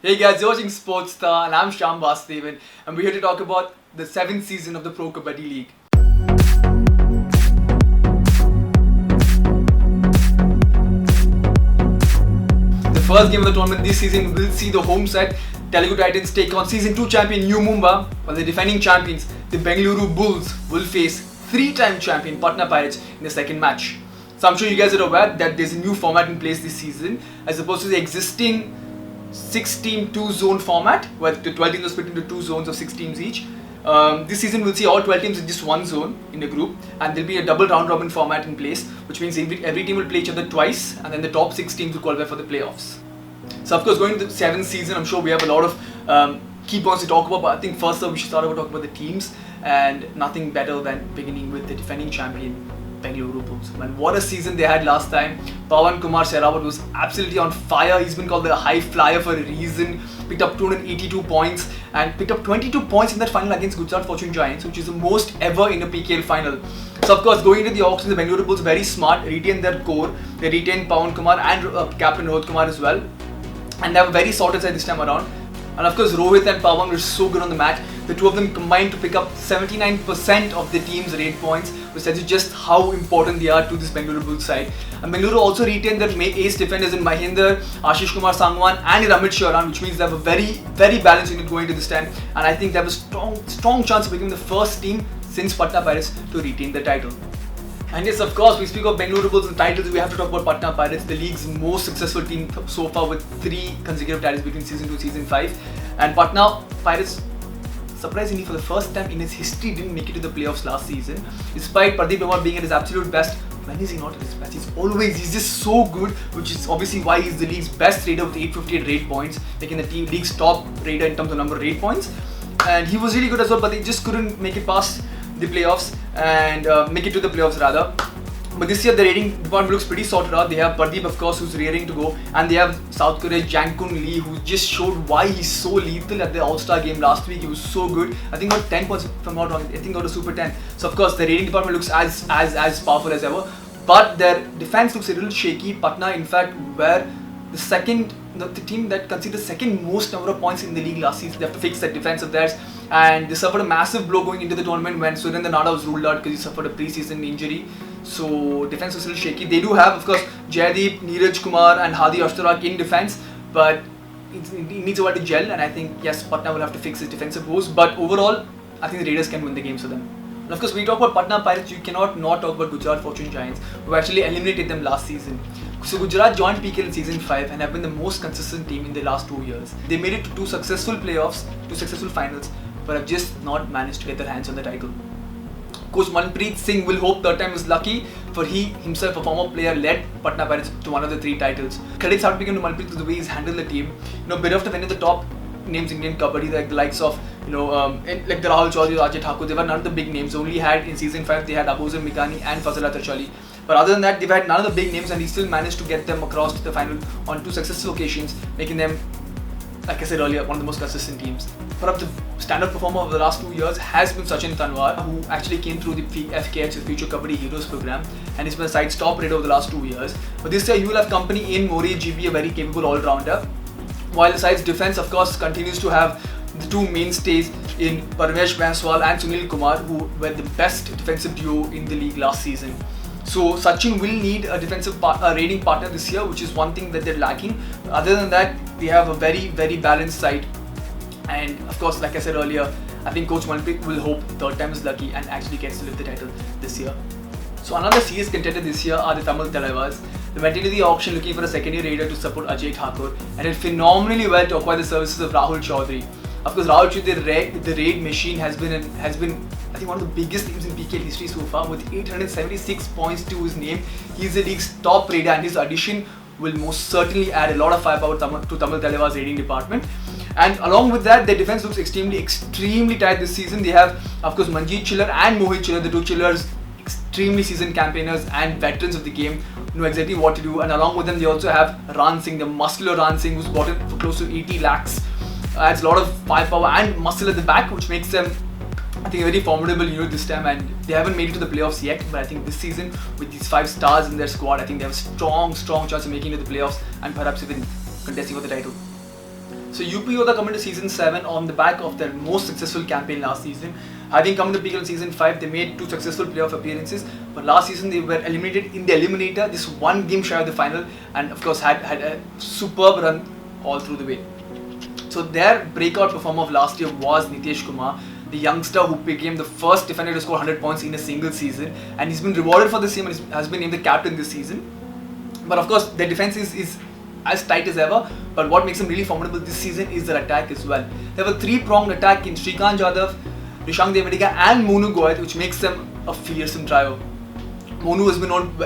Hey guys, you're watching Sportstar and I'm Shyam Vasudevan and we're here to talk about the 7th season of the Pro Kabaddi League. The first game of the tournament this season will see the home side Telugu Titans take on Season 2 champion New Mumbai, while the defending champions, the Bengaluru Bulls, will face 3-time champion Patna Pirates in the second match. So I'm sure you guys are aware that there's a new format in place this season as opposed to the existing 6-team 2-zone format where the 12 teams are split into 2 zones of 6 teams each. This season we'll see all 12 teams in just one zone in a group, and there'll be a double round robin format in place, which means every team will play each other twice and then the top 6 teams will qualify for the playoffs. So of course, going to the 7th season, I'm sure we have a lot of key points to talk about, but I think first we should start about talking about the teams, and nothing better than beginning with the defending champion Bengaluru Bulls. Man, what a season they had last time. Pawan Kumar Sehrawat was absolutely on fire. He's been called the high flyer for a reason. Picked up 282 points and picked up 22 points in that final against Gujarat Fortune Giants, which is the most ever in a PKL final. So of course, going into the auction, the Bengaluru Bulls very smart, retained their core. They retained Pawan Kumar and captain Rohit Kumar as well, and they have a very sorted side this time around. And of course, Rohit and Pawan were so good on the mat. The two of them combined to pick up 79% of the team's raid points, which tells you just how important they are to this Bengaluru Bulls side. And Bengaluru also retained their ace defenders in Mahinder, Ashish Kumar Sangwan and Ramit Sharan, which means they have a very balanced unit going to this time. And I think they have a strong chance of becoming the first team since Patna Pirates to retain the title. And yes, of course, we speak of Bengaluru Bulls and titles, we have to talk about Patna Pirates, the league's most successful team so far, with 3 consecutive titles between Season 2 and Season 5. And Patna Pirates, surprisingly for the first time in its history, didn't make it to the playoffs last season. Despite Pradeep Pawar being at his absolute best, when is he not at his best? He's just so good, which is obviously why he's the league's best raider with 858 raid points, making the league's top raider in terms of number of raid points. And he was really good as well, but they just couldn't make it past the playoffs and make it to the playoffs rather. But this year the rating department looks pretty sorted out. They have Pradeep, of course, who's raring to go, and they have South Korea Jankun Lee, who just showed why he's so lethal at the All-Star game last week. He was so good. I think got 10 points if I'm not wrong. I think got a super 10. So of course the rating department looks as powerful as ever. But their defense looks a little shaky. Patna, in fact, were the team that conceded the second most number of points in the league last season. They have to fix that defense of theirs, and they suffered a massive blow going into the tournament when Surendra Nada was ruled out because he suffered a pre-season injury. So defense was a little shaky. They do have, of course, Jaydeep, Neeraj Kumar and Hadi Ashtarak in defense, but it needs a while to gel, and I think yes, Patna will have to fix his defensive woes. But overall, I think the Raiders can win the games for them. And of course, when you talk about Patna Pirates, you cannot not talk about Gujarat Fortune Giants, who actually eliminated them last season. So Gujarat joined PKL in Season 5 and have been the most consistent team in the last 2 years. They made it to 2 successful playoffs, 2 successful finals, but have just not managed to get their hands on the title. Coach Manpreet Singh will hope third time is lucky, for he himself, a former player, led Patna Pirates to one of the 3 titles. Credits have to be given to Manpreet for the way he's handled the team. Bit after many of the top names in Indian Kabaddi, like the likes of like the Rahul Chaudhary, Ajay Thakur, they were none of the big names. Only had in Season 5 they had Abuzar Mikani and Fazala Tarchali. But other than that, they've had none of the big names, and he still managed to get them across to the final on 2 successful occasions, making them, like I said earlier, one of the most consistent teams. Perhaps the standout performer of the last 2 years has been Sachin Tanwar, who actually came through the FKH, the Future Kabaddi Heroes program, and he's been a side's top raider over the last 2 years. But this year, he will have company in Mori GB, a very capable all-rounder. While the side's defense, of course, continues to have the 2 mainstays in Parvesh Banswal and Sunil Kumar, who were the best defensive duo in the league last season. So Sachin will need a defensive raiding partner this year, which is one thing that they're lacking. Other than that, they have a very balanced side. And of course, like I said earlier, I think Coach Manpreet will hope third time is lucky and actually gets to lift the title this year. So another serious contender this year are the Tamil Thalaivaars. They went into the auction looking for a secondary raider to support Ajay Thakur, and did phenomenally well to acquire the services of Rahul Chaudhary. Of course, Rahul Chaudhary, the raid machine, has been I think one of the biggest names in PKL history so far, with 876 points to his name. He's the league's top raider, and his addition will most certainly add a lot of firepower to Tamil Thalaivaars' raiding department. And along with that, their defense looks extremely tight this season. They have, of course, Manjeet Chiller and Mohit Chiller, the 2 chillers, extremely seasoned campaigners and veterans of the game, know exactly what to do. And along with them, they also have Ran Singh, the muscular Ran Singh, who's bought in for close to 80 lakhs. Adds a lot of firepower and muscle at the back, which makes them, I think, a very formidable unit this time. And they haven't made it to the playoffs yet, but I think this season, with these 5 stars in their squad, I think they have a strong chance of making it to the playoffs and perhaps even contesting for the title. So UP Yoda come into season 7 on the back of their most successful campaign last season. Having come to PKL in season 5, they made 2 successful playoff appearances, but last season they were eliminated in the eliminator, this one game shy of the final, and of course had a superb run all through the way. So their breakout performer of last year was Nitesh Kumar, the youngster who became the first defender to score 100 points in a single season, and he's been rewarded for the same and has been named the captain this season. But of course their defense is as tight as ever, but what makes them really formidable this season is their attack as well. They have a 3-pronged attack in Shrikant Jadhav, Rishank Devadiga and Monu Goyat, which makes them a fearsome trio. Monu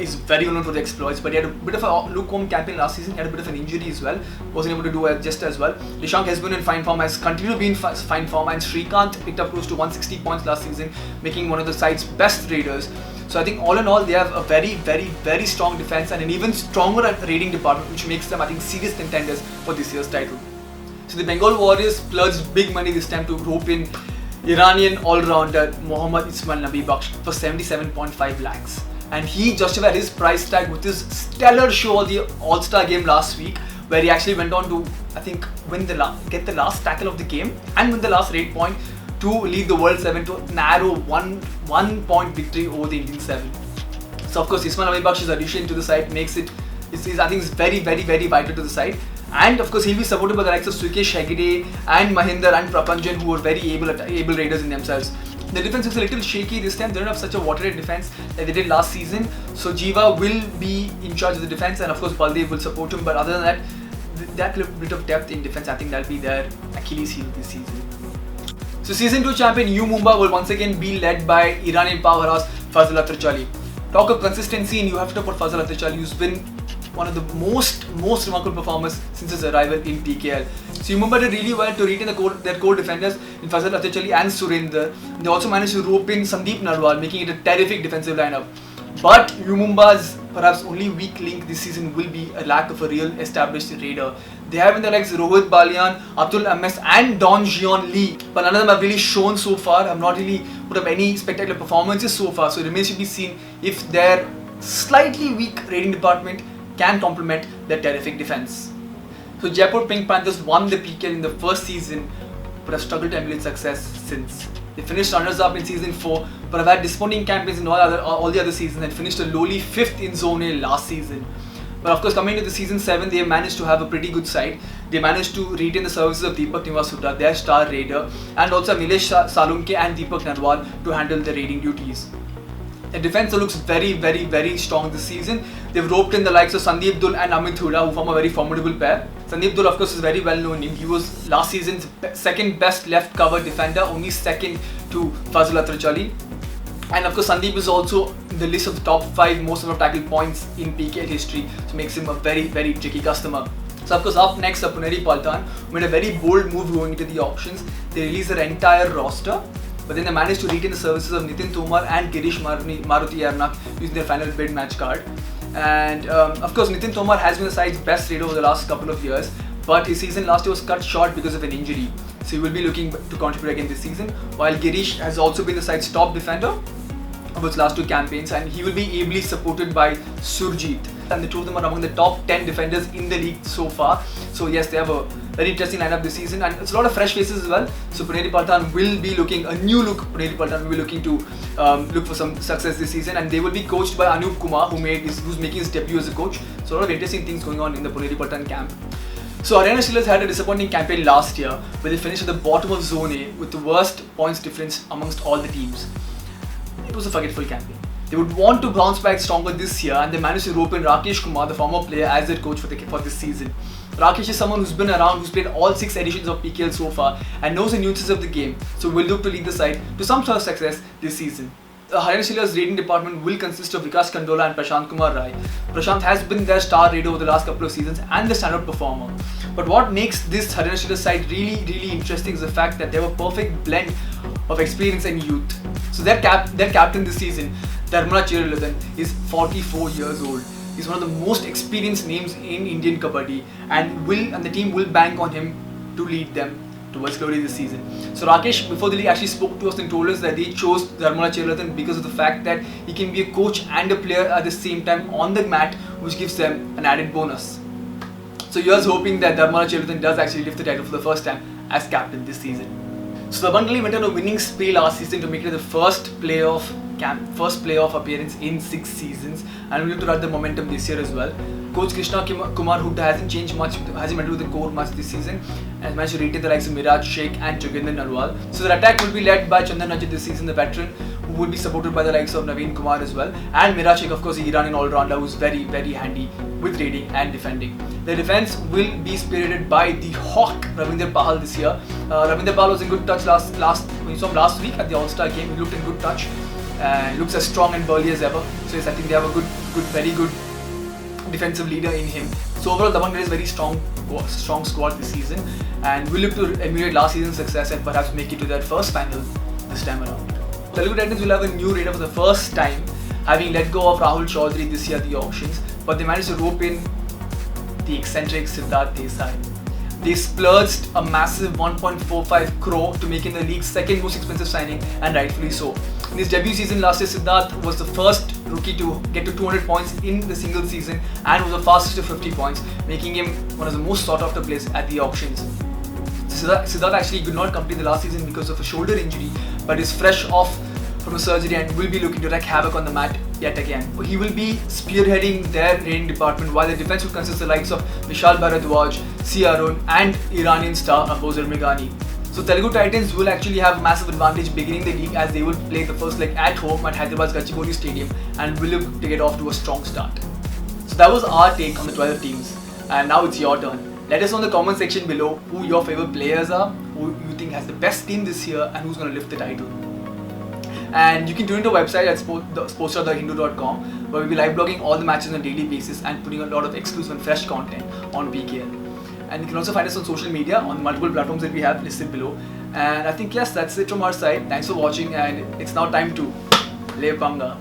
is very well known for the exploits, but he had a bit of a lukewarm campaign last season. He had a bit of an injury as well, wasn't able to do just as well. Rishank has been in fine form, has continued to be in fine form, and Shrikant picked up close to 160 points last season, making one of the side's best raiders. So I think all in all, they have a very strong defense and an even stronger raiding department, which makes them, I think, serious contenders for this year's title. So the Bengal Warriors splurged big money this time to rope in Iranian all-rounder Mohammad Ismail Nabi Baksh for 77.5 lakhs. And he justified his price tag with his stellar show at the All-Star game last week, where he actually went on to, I think, get the last tackle of the game and win the last raid point to lead the World 7 to a narrow one point victory over the Indian 7. So of course Ismail Nabi Baksh's addition to the side makes it, I think, it's very vital to the side. And of course he'll be supported by the likes of Sukesh Hegde and Mahinder and Prapanjan, who are very able raiders in themselves. The defense is a little shaky this time. They don't have such a watery defense like they did last season. So Jiva will be in charge of the defense, and of course Baldev will support him. But other than that little bit of depth in defense, I think that'll be their Achilles heel this season. So season 2 champion U Mumbai will once again be led by Iranian powerhouse Fazal Atrachali. Talk of consistency, and you have to talk about Fazal Atrachali, who's been one of the most remarkable performers since his arrival in PKL. So Mumbai did really well to retain their core defenders in Fazal Atrachali and Surinder. They also managed to rope in Sandeep Narwal, making it a terrific defensive lineup. But Mumbai's perhaps only weak link this season will be a lack of a real established raider. They have in the likes Rohit Balian, Atul MS and Don Jion Lee, but none of them have really shown so far, have not really put up any spectacular performances so far. So it remains to be seen if their slightly weak raiding department can complement their terrific defense. So Jaipur Pink Panthers won the PKL in the first season, but have struggled to emulate success since. They finished runners-up in season 4, but have had disappointing campaigns in all the other seasons and finished a lowly 5th in Zone A last season. But of course, coming into the season 7, they managed to have a pretty good side. They managed to retain the services of Deepak Nivasuda, their star raider, and also Nilesh Salunke and Deepak Narwal to handle the raiding duties. The defense looks very strong this season. They've roped in the likes of Sandeep Dul and Amit Hooda, who form a very formidable pair. Sandeep Dul, of course, is very well known. He was last season's second best left cover defender, only second to Fazal Atrachali. And of course, Sandeep is also in the list of the top 5 most number of tackle points in PKL history, so makes him a very tricky customer. So of course, up next are Puneri Paltan, who made a very bold move going into the auctions. They released their entire roster, but then they managed to retain the services of Nitin Tomar and Girish Maruti Yarnak using their final bid match card. And of course, Nitin Tomar has been the side's best raider over the last couple of years, but his season last year was cut short because of an injury. So he will be looking to contribute again this season, while Girish has also been the side's top defender of its last 2 campaigns, and he will be ably supported by Surjit. And the two of them are among the top 10 defenders in the league so far. So yes, they have a very interesting lineup this season, and it's a lot of fresh faces as well. So Puneri Paltan will be looking, a new look Puneri Paltan will be looking to look for some success this season, and they will be coached by Anup Kumar, who's making his debut as a coach. So a lot of interesting things going on in the Puneri Paltan camp. So Haryana Steelers had a disappointing campaign last year, where they finished at the bottom of Zone A with the worst points difference amongst all the teams. It was a forgetful campaign. They would want to bounce back stronger this year, and they managed to rope in Rakesh Kumar, the former player, as their coach for this season. Rakesh is someone who's been around, who's played all 6 editions of PKL so far, and knows the nuances of the game, so will look to lead the side to some sort of success this season. The Haryana Steelers raiding department will consist of Vikas Kandola and Prashant Kumar Rai. Prashant has been their star raider over the last couple of seasons and the standout performer. But what makes this Haryana Steelers side really interesting is the fact that they have a perfect blend of experience and youth. So their captain this season, Dharmala Cherilathan, is 44 years old. He's one of the most experienced names in Indian Kabaddi, and the team will bank on him to lead them towards glory this season. So Rakesh, before the league, actually spoke to us and told us that they chose Dharmala Cherilathan because of the fact that he can be a coach and a player at the same time on the mat, which gives them an added bonus. So here's hoping that Dharmala Chelutan does actually lift the title for the first time as captain this season. So the Bundle went on a winning spree last season to make it the first playoff appearance in 6 seasons, and we'll have to ride the momentum this year as well. Coach Krishna Kumar Hooda hasn't changed much, hasn't meddled with the core much this season, and has managed to retain the likes of Miraj Sheikh and Jogendra Narwal. So the attack will be led by Chandan Ajit this season, the veteran, who will be supported by the likes of Naveen Kumar as well, and Miraj Sheikh, of course, the Iranian all-rounder who's very, very handy with raiding and defending. The defense will be spearheaded by the Hawk Ravinder Pahal this year. Ravinder Pahal was in good touch when you saw him last week at the All-Star game. He looked in good touch. Looks as strong and burly as ever. So yes, I think they have a very good defensive leader in him. So overall, the Bundle is very strong squad this season, and will look to emulate last season's success and perhaps make it to their first final this time around. Telugu Titans will have a new raider for the first time, having let go of Rahul Chaudhary this year at the auctions, but they managed to rope in the eccentric Siddharth Desai. They splurged a massive 1.45 crore to make him the league's second most expensive signing, and rightfully so. In his debut season last year, Siddharth was the first rookie to get to 200 points in the single season and was the fastest to 50 points, making him one of the most sought after players at the auctions. Siddharth actually could not complete the last season because of a shoulder injury, but is fresh off from a surgery and will be looking to wreak havoc on the mat yet again. He will be spearheading their raiding department, while the defense will consist of the likes of Vishal Bharadwaj, C. Arun and Iranian star Ambozar Meghani. So Telugu Titans will actually have a massive advantage beginning the league, as they will play the first leg at home at Hyderabad's Gachibowli Stadium and will look to get off to a strong start. So that was our take on the 12 teams, and now it's your turn. Let us know in the comment section below who your favorite players are, who you think has the best team this year, and who's going to lift the title. And you can tune into our website at sportstar.hindu.com, where we'll be live blogging all the matches on a daily basis and putting a lot of exclusive and fresh content on PKL. And you can also find us on social media on multiple platforms that we have listed below. And I think yes, that's it from our side. Thanks for watching, and it's now time to lay panga.